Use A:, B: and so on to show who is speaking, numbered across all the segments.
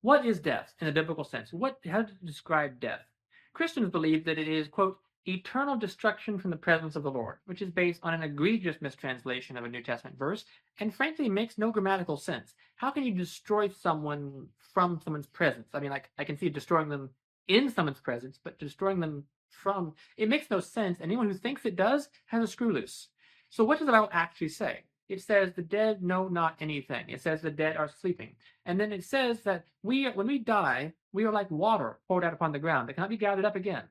A: What is death in a biblical sense? How to describe death? Christians believe that it is, quote, eternal destruction from the presence of the Lord, which is based on an egregious mistranslation of a New Testament verse, and frankly makes no grammatical sense. How can you destroy someone from someone's presence? I mean, like, I can see destroying them in someone's presence, but destroying them from, it makes no sense. Anyone who thinks it does has a screw loose. So what does the Bible actually say? It says the dead know not anything. It says the dead are sleeping. And then it says that when we die, we are like water poured out upon the ground that cannot be gathered up again.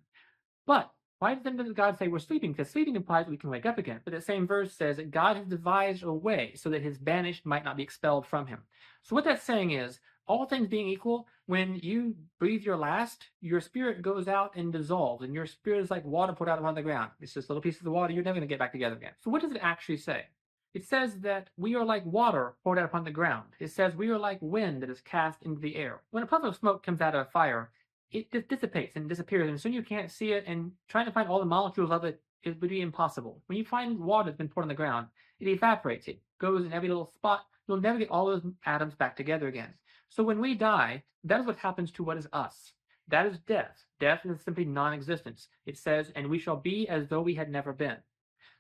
A: But why then does God say we're sleeping? Because sleeping implies we can wake up again. But the same verse says that God has devised a way so that his banished might not be expelled from him. So what that's saying is, all things being equal, when you breathe your last, your spirit goes out and dissolves, and your spirit is like water poured out upon the ground. It's just little pieces of water you're never going to get back together again. So what does it actually say? It says that we are like water poured out upon the ground. It says we are like wind that is cast into the air. When a puff of smoke comes out of a fire, it just dissipates and disappears, and soon you can't see it, and trying to find all the molecules of it would be impossible. When you find water that's been poured on the ground, it evaporates. It goes in every little spot. You'll never get all those atoms back together again. So when we die, that is what happens to what is us. That is death. Death is simply non-existence. It says, and we shall be as though we had never been.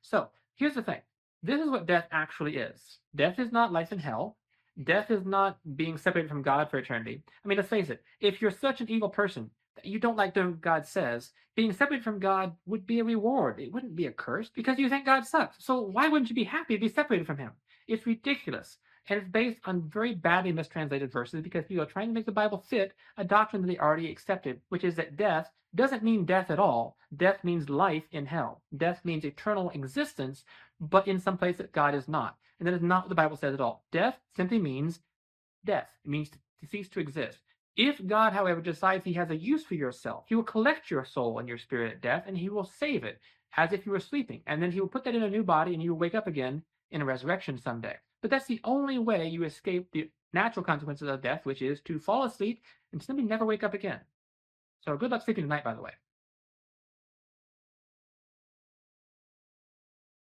A: So here's the thing. This is what death actually is. Death is not life in hell. Death is not being separated from God for eternity. I mean, let's face it, if you're such an evil person that you don't like doing what God says, being separated from God would be a reward. It wouldn't be a curse because you think God sucks. So why wouldn't you be happy to be separated from him? It's ridiculous. And it's based on very badly mistranslated verses because people are trying to make the Bible fit a doctrine that they already accepted, which is that death doesn't mean death at all. Death means life in hell. Death means eternal existence, but in some place that God is not. And that is not what the Bible says at all. Death simply means death. It means to cease to exist. If God, however, decides he has a use for yourself, he will collect your soul and your spirit at death, and he will save it as if you were sleeping. And then he will put that in a new body, and you will wake up again in a resurrection someday. But that's the only way you escape the natural consequences of death, which is to fall asleep and simply never wake up again. So good luck sleeping tonight, by the way.